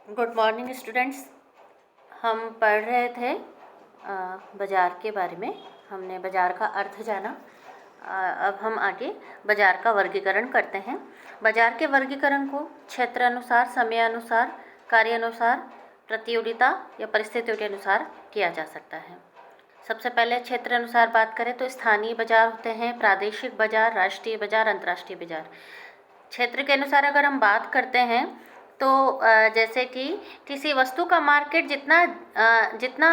Good morning students. हम पढ़ रहे थे बाज़ार के बारे में। हमने बाज़ार का अर्थ जाना। अब हम आगे बाज़ार का वर्गीकरण करते हैं। बाज़ार के वर्गीकरण को क्षेत्र अनुसार, समय अनुसार, कार्य अनुसार, प्रतियोगिता या परिस्थितियों के अनुसार किया जा सकता है। सबसे पहले क्षेत्र अनुसार बात करें तो स्थानीय बाज़ार होते हैं, प्रादेशिक बाज़ार, राष्ट्रीय बाज़ार, अंतर्राष्ट्रीय बाज़ार। क्षेत्र के अनुसार अगर हम बात करते हैं तो जैसे कि किसी वस्तु का मार्केट जितना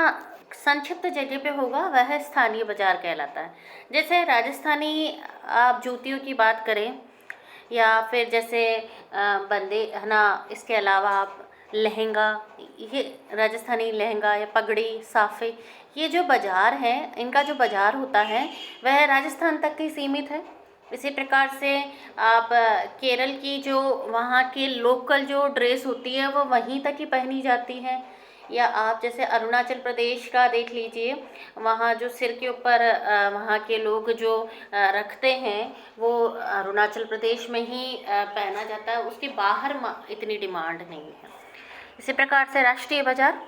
संक्षिप्त जगह पे होगा वह स्थानीय बाज़ार कहलाता है। जैसे राजस्थानी आप जूतियों की बात करें या फिर जैसे बंदे है ना, इसके अलावा आप लहंगा, ये राजस्थानी लहंगा या पगड़ी, साफे, ये जो बाज़ार हैं, इनका जो बाज़ार होता है वह राजस्थान तक ही सीमित है। इसी प्रकार से आप केरल की जो वहाँ की लोकल जो ड्रेस होती है वो वहीं तक ही पहनी जाती है। या आप जैसे अरुणाचल प्रदेश का देख लीजिए, वहाँ जो सिर के ऊपर वहाँ के लोग जो रखते हैं वो अरुणाचल प्रदेश में ही पहना जाता है, उसके बाहर इतनी डिमांड नहीं है। इसी प्रकार से राष्ट्रीय बाज़ार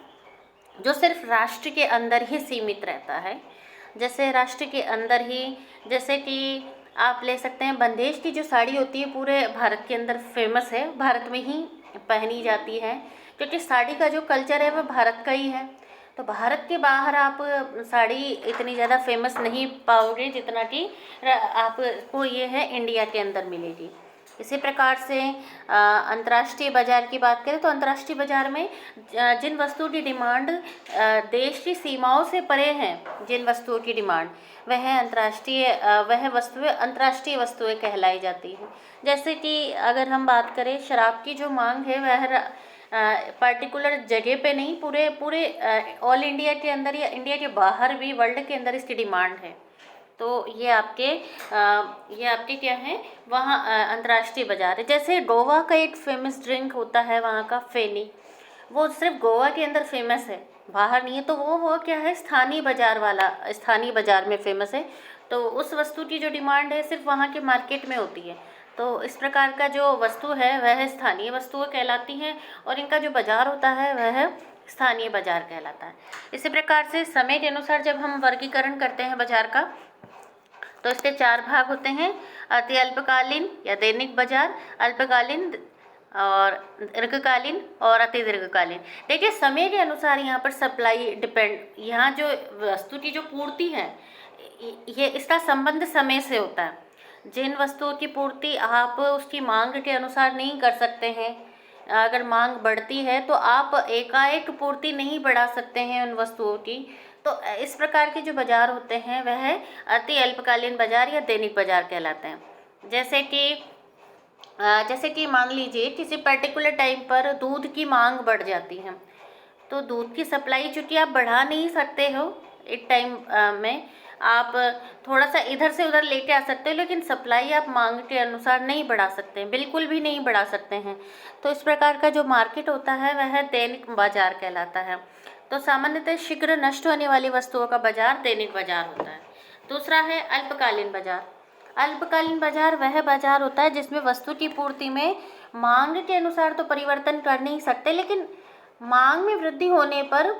जो सिर्फ राष्ट्र के अंदर ही सीमित रहता है। जैसे राष्ट्र के अंदर ही, जैसे कि आप ले सकते हैं बंदेश की जो साड़ी होती है पूरे भारत के अंदर फेमस है, भारत में ही पहनी जाती है, क्योंकि साड़ी का जो कल्चर है वह भारत का ही है। तो भारत के बाहर आप साड़ी इतनी ज़्यादा फेमस नहीं पाओगे जितना कि आपको ये है इंडिया के अंदर मिलेगी। इसी प्रकार से अंतर्राष्ट्रीय बाज़ार की बात करें तो अंतर्राष्ट्रीय बाज़ार में जिन वस्तुओं की डिमांड देश की सीमाओं से परे हैं, जिन वस्तुओं की डिमांड वह वस्तुएं अंतर्राष्ट्रीय वस्तुएं कहलाई जाती हैं। जैसे कि अगर हम बात करें शराब की जो मांग है वह पर्टिकुलर जगह पे नहीं, पूरे पूरे ऑल इंडिया के अंदर या इंडिया के बाहर भी वर्ल्ड के अंदर इसकी डिमांड है। तो ये आपके क्या है, वहाँ अंतर्राष्ट्रीय बाज़ार है। जैसे गोवा का एक फेमस ड्रिंक होता है वहाँ का फेनी, वो सिर्फ गोवा के अंदर फेमस है, बाहर नहीं है। तो वो क्या है, स्थानीय बाज़ार में फेमस है। तो उस वस्तु की जो डिमांड है सिर्फ वहाँ के मार्केट में होती है। तो इस प्रकार का जो वस्तु है वह स्थानीय वस्तुएं कहलाती हैं और इनका जो बाज़ार होता है वह स्थानीय बाज़ार कहलाता है। इसी प्रकार से समय के अनुसार जब हम वर्गीकरण करते हैं बाज़ार का तो इसके 4 भाग होते हैं, अति अल्पकालीन या दैनिक बाज़ार, अल्पकालीन और दीर्घकालीन और अति दीर्घकालीन। देखिए समय के अनुसार यहाँ पर सप्लाई डिपेंड, यहाँ जो वस्तु की जो पूर्ति है ये इसका संबंध समय से होता है। जिन वस्तुओं की पूर्ति आप उसकी मांग के अनुसार नहीं कर सकते हैं, अगर मांग बढ़ती है तो आप एकाएक पूर्ति नहीं बढ़ा सकते हैं उन वस्तुओं की। तो इस प्रकार के जो बाज़ार होते हैं वह अति अल्पकालीन बाज़ार या दैनिक बाज़ार कहलाते हैं। जैसे कि मान लीजिए किसी पर्टिकुलर टाइम पर दूध की मांग बढ़ जाती है, तो दूध की सप्लाई चूँकि आप बढ़ा नहीं सकते हो एक टाइम में, आप थोड़ा सा इधर से उधर लेके आ सकते हो, लेकिन सप्लाई आप मांग के अनुसार नहीं बढ़ा सकते हैं, बिल्कुल भी नहीं बढ़ा सकते हैं। तो इस प्रकार का जो मार्केट होता है वह दैनिक बाज़ार कहलाता है। तो सामान्यतः शीघ्र नष्ट होने वाली वस्तुओं का बाज़ार दैनिक बाज़ार होता है। दूसरा है अल्पकालीन बाज़ार। अल्पकालीन बाज़ार वह बाज़ार होता है जिसमें वस्तु की पूर्ति में मांग के अनुसार तो परिवर्तन कर नहीं सकते, लेकिन मांग में वृद्धि होने पर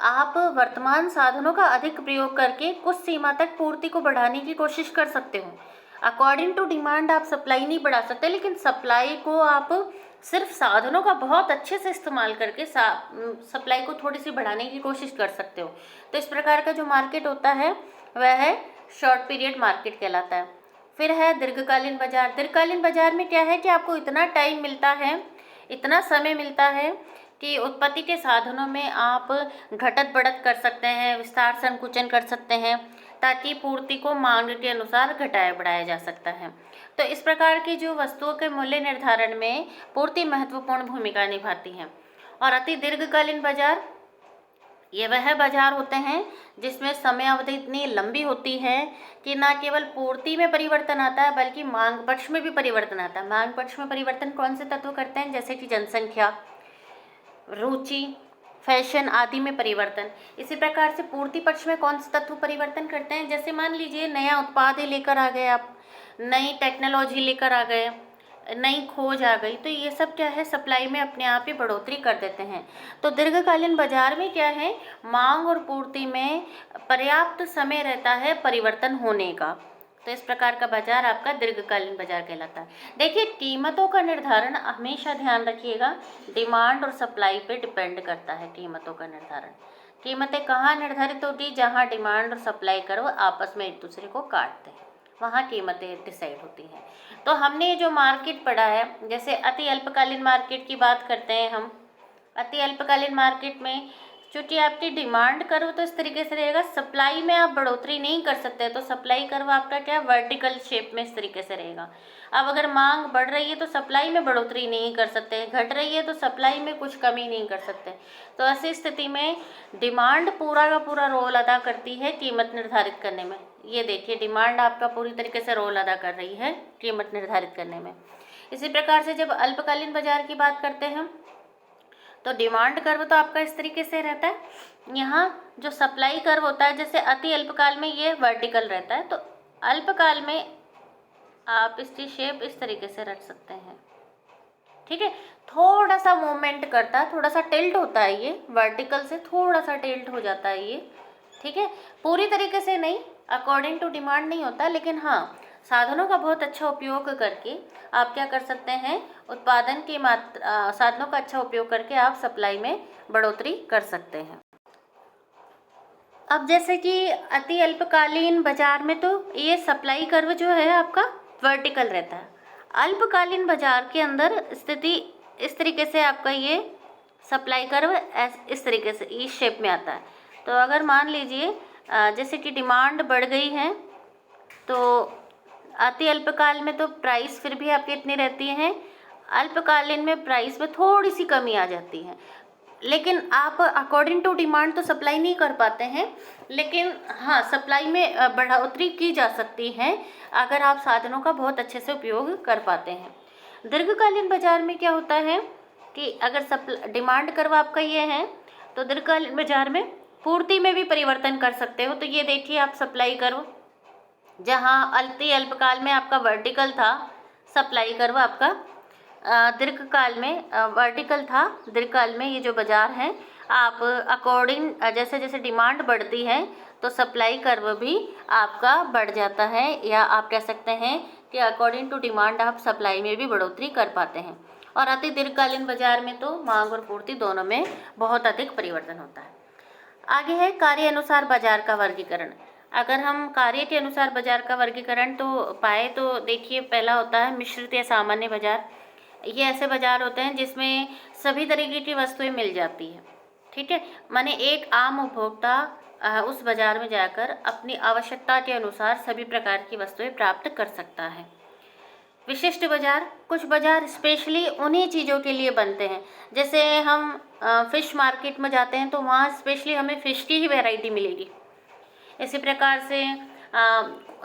आप वर्तमान साधनों का अधिक प्रयोग करके कुछ सीमा तक पूर्ति को बढ़ाने की कोशिश कर सकते हो। अकॉर्डिंग टू डिमांड आप सप्लाई नहीं बढ़ा सकते, लेकिन सप्लाई को आप सिर्फ साधनों का बहुत अच्छे से इस्तेमाल करके सप्लाई को थोड़ी सी बढ़ाने की कोशिश कर सकते हो। तो इस प्रकार का जो मार्केट होता है वह शॉर्ट पीरियड मार्केट कहलाता है। फिर है दीर्घकालीन बाज़ार। दीर्घकालीन बाज़ार में क्या है कि आपको इतना टाइम मिलता है, इतना समय मिलता है कि उत्पत्ति के साधनों में आप घटत बढ़त कर सकते हैं, विस्तार संकुचन कर सकते हैं, ताकि पूर्ति को मांग के अनुसार घटाया बढ़ाया जा सकता है। तो इस प्रकार की जो वस्तुओं के मूल्य निर्धारण में पूर्ति महत्वपूर्ण भूमिका निभाती है। और अति दीर्घकालीन बाज़ार, ये वह बाज़ार होते हैं जिसमें समय अवधि इतनी लंबी होती है कि न केवल पूर्ति में परिवर्तन आता है बल्कि मांग पक्ष में भी परिवर्तन आता है। मांग पक्ष में परिवर्तन कौन से तत्व करते हैं, जैसे कि जनसंख्या, रुचि, फैशन आदि में परिवर्तन। इसी प्रकार से पूर्ति पक्ष में कौन से तत्व परिवर्तन करते हैं, जैसे मान लीजिए नया उत्पाद लेकर आ गए आप, नई टेक्नोलॉजी लेकर आ गए, नई खोज आ गई, तो ये सब क्या है, सप्लाई में अपने आप ही बढ़ोतरी कर देते हैं। तो दीर्घकालीन बाजार में क्या है, मांग और पूर्ति में पर्याप्त समय रहता है परिवर्तन होने का। तो इस प्रकार का बाजार आपका दीर्घकालीन बाजार कहलाता है। देखिए, कीमतों का निर्धारण हमेशा ध्यान रखिएगा, डिमांड और सप्लाई पे डिपेंड करता है कीमतों का निर्धारण। कीमतें कहाँ निर्धारित होती, जहाँ डिमांड और सप्लाई कर्व आपस में एक दूसरे को काटते हैं, वहाँ कीमतें डिसाइड होती हैं। तो हमने जो मार्केट पढ़ा है, जैसे अति अल्पकालीन मार्केट की बात करते हैं हम। अति अल्पकालीन मार्केट में चूँकि आपकी डिमांड कर्व तो इस तरीके से रहेगा, सप्लाई में आप बढ़ोतरी नहीं कर सकते, तो सप्लाई कर्व आपका क्या, वर्टिकल शेप में इस तरीके से रहेगा। अब अगर मांग बढ़ रही है तो सप्लाई में बढ़ोतरी नहीं कर सकते, घट रही है तो सप्लाई में कुछ कमी नहीं कर सकते। तो ऐसी स्थिति में डिमांड पूरा का पूरा रोल अदा करती है कीमत निर्धारित करने में। ये देखिए, डिमांड आपका पूरी तरीके से रोल अदा कर रही है कीमत निर्धारित करने में। इसी प्रकार से जब अल्पकालीन बाजार की बात करते हैं, तो डिमांड कर्व तो आपका इस तरीके से रहता है। यहाँ जो सप्लाई कर्व होता है, जैसे अति अल्पकाल में ये वर्टिकल रहता है, तो अल्पकाल में आप इसकी शेप इस तरीके से रख सकते हैं। ठीक है, थोड़ा सा मूवमेंट करता है, थोड़ा सा टिल्ट होता है, ये वर्टिकल से थोड़ा सा टिल्ट हो जाता है ये। ठीक है, पूरी तरीके से नहीं, अकॉर्डिंग टू डिमांड नहीं होता, लेकिन हाँ, साधनों का बहुत अच्छा उपयोग करके आप क्या कर सकते हैं, उत्पादन की मात्रा, साधनों का अच्छा उपयोग करके आप सप्लाई में बढ़ोतरी कर सकते हैं। अब जैसे कि अति अल्पकालीन बाजार में तो ये सप्लाई कर्व जो है आपका वर्टिकल रहता है। अल्पकालीन बाजार के अंदर स्थिति इस तरीके से आपका ये सप्लाई कर्व इस तरीके से इस शेप में आता है। तो अगर मान लीजिए जैसे कि डिमांड बढ़ गई है, तो अति अल्पकाल में तो प्राइस फिर भी आपकी इतनी रहती है, अल्पकालीन में प्राइस में थोड़ी सी कमी आ जाती है। लेकिन आप अकॉर्डिंग टू डिमांड तो सप्लाई नहीं कर पाते हैं, लेकिन हाँ, सप्लाई में बढ़ोतरी की जा सकती है अगर आप साधनों का बहुत अच्छे से उपयोग कर पाते हैं। दीर्घकालीन बाजार में क्या होता है कि अगर डिमांड कर्व आपका ये है, तो दीर्घकालीन बाजार में पूर्ति में भी परिवर्तन कर सकते हो। तो ये देखिए आप सप्लाई कर्व, जहाँ अति अल्पकाल में आपका वर्टिकल था, सप्लाई कर्व आपका दीर्घकाल में वर्टिकल था। दीर्घकाल में ये जो बाजार है, आप अकॉर्डिंग जैसे जैसे डिमांड बढ़ती है तो सप्लाई कर्व भी आपका बढ़ जाता है, या आप कह सकते हैं कि अकॉर्डिंग टू डिमांड आप सप्लाई में भी बढ़ोतरी कर पाते हैं। और अति दीर्घकालीन बाजार में तो मांग और पूर्ति दोनों में बहुत अधिक परिवर्तन होता है। आगे है कार्य अनुसार बाजार का वर्गीकरण। अगर हम कार्य के अनुसार बाजार का वर्गीकरण तो पाए, तो देखिए पहला होता है मिश्रित या सामान्य बाजार। ये ऐसे बाजार होते हैं जिसमें सभी तरीके की वस्तुएं मिल जाती हैं। ठीक है, माने एक आम उपभोक्ता उस बाजार में जाकर अपनी आवश्यकता के अनुसार सभी प्रकार की वस्तुएं प्राप्त कर सकता है। विशिष्ट बाजार, कुछ बाजार स्पेशली उन्हीं चीज़ों के लिए बनते हैं। जैसे हम फिश मार्केट में जाते हैं तो वहाँ स्पेशली हमें फ़िश की ही वैरायटी मिलेगी। इसी प्रकार से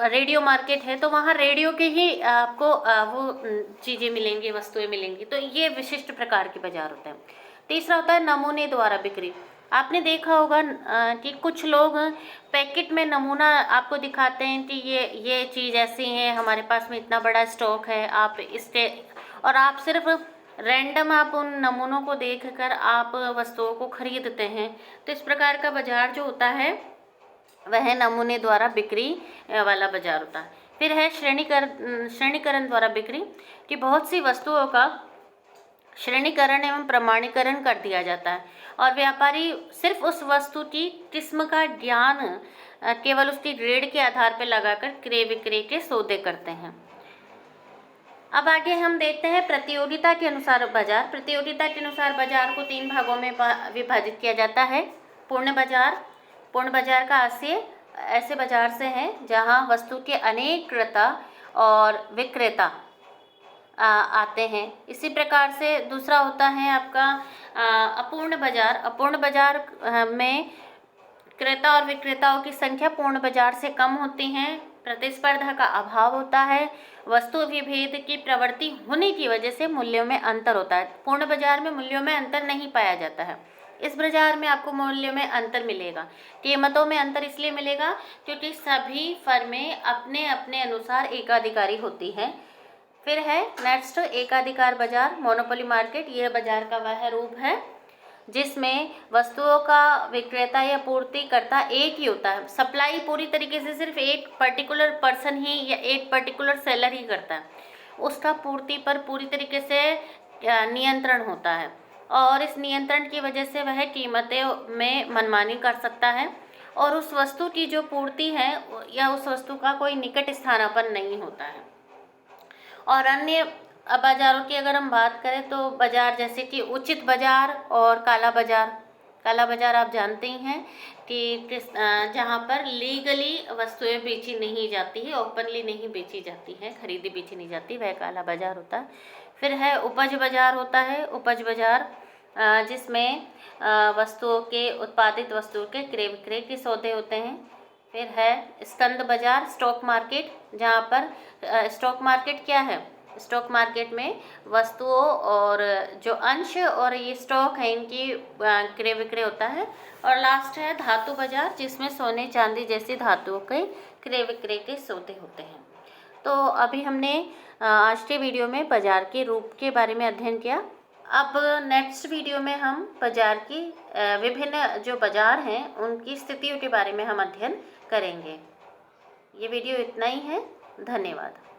रेडियो मार्केट है तो वहाँ रेडियो के ही आपको वो चीज़ें मिलेंगी, वस्तुएं मिलेंगी। तो ये विशिष्ट प्रकार के बाजार होते हैं। तीसरा होता है नमूने द्वारा बिक्री। आपने देखा होगा कि कुछ लोग पैकेट में नमूना आपको दिखाते हैं कि ये चीज़ ऐसी है, हमारे पास में इतना बड़ा स्टॉक है, आप इसके, और आप सिर्फ रैंडम आप उन नमूनों को देखकर आप वस्तुओं को खरीदते हैं। तो इस प्रकार का बाजार जो होता है वह नमूने द्वारा बिक्री वाला बाजार होता है। फिर है श्रेणीकरण द्वारा बिक्री, कि बहुत सी वस्तुओं का श्रेणीकरण एवं प्रमाणीकरण कर दिया जाता है और व्यापारी सिर्फ उस वस्तु की किस्म का ज्ञान केवल उसकी ग्रेड के आधार पर लगाकर क्रय विक्रय के सौदे करते हैं। अब आगे हम देखते हैं प्रतियोगिता के अनुसार बाजार। प्रतियोगिता के अनुसार बाजार को 3 भागों में विभाजित किया जाता है। पूर्ण बाजार, पूर्ण बाजार का आशय ऐसे बाजार से है जहां वस्तु के अनेक क्रेता और विक्रेता आते हैं। इसी प्रकार से दूसरा होता है आपका अपूर्ण बाजार। अपूर्ण बाजार में क्रेता और विक्रेताओं की संख्या पूर्ण बाजार से कम होती हैं, प्रतिस्पर्धा का अभाव होता है, वस्तु विभेद की प्रवृत्ति होने की वजह से मूल्यों में अंतर होता है। पूर्ण बाजार में मूल्यों में अंतर नहीं पाया जाता है। इस बाजार में आपको मूल्यों में अंतर मिलेगा। कीमतों में अंतर इसलिए मिलेगा क्योंकि सभी फर्में अपने अपने अनुसार एकाधिकारी होती हैं। फिर है नेक्स्ट एकाधिकार बाजार, मोनोपोली मार्केट। यह बाजार का वह रूप है जिसमें वस्तुओं का विक्रेता या पूर्तिकर्ता एक ही होता है। सप्लाई पूरी तरीके से सिर्फ एक पर्टिकुलर पर्सन ही या एक पर्टिकुलर सेलर ही करता है। उसका पूर्ति पर पूरी तरीके से नियंत्रण होता है और इस नियंत्रण की वजह से वह कीमतें में मनमानी कर सकता है और उस वस्तु की जो पूर्ति है या उस वस्तु का कोई निकट स्थानापन्न नहीं होता है। और अन्य बाज़ारों की अगर हम बात करें तो बाज़ार जैसे कि उचित बाज़ार और काला बाज़ार। काला बाज़ार आप जानते ही हैं कि जहाँ पर लीगली वस्तुएं बेची नहीं जाती है, ओपनली नहीं बेची जाती है, खरीदी बेची नहीं जाती, वह काला बाज़ार होता है। फिर है उपज बाज़ार होता है। उपज बाज़ार जिसमें वस्तुओं के उत्पादित वस्तुओं के क्रय विक्रय के सौदे होते हैं। फिर है स्कंद बाज़ार, स्टॉक मार्केट, जहाँ पर स्टॉक मार्केट क्या है, स्टॉक मार्केट में वस्तुओं और जो अंश और ये स्टॉक है इनकी क्रय विक्रय होता है। और लास्ट है धातु बाज़ार, जिसमें सोने चांदी जैसी धातुओं के क्रय विक्रय के सौदे होते हैं। तो अभी हमने आज के वीडियो में बाज़ार के रूप के बारे में अध्ययन किया। अब नेक्स्ट वीडियो में हम बाज़ार की विभिन्न जो बाज़ार हैं उनकी स्थितियों के बारे में हम अध्ययन करेंगे। ये वीडियो इतना ही है। धन्यवाद।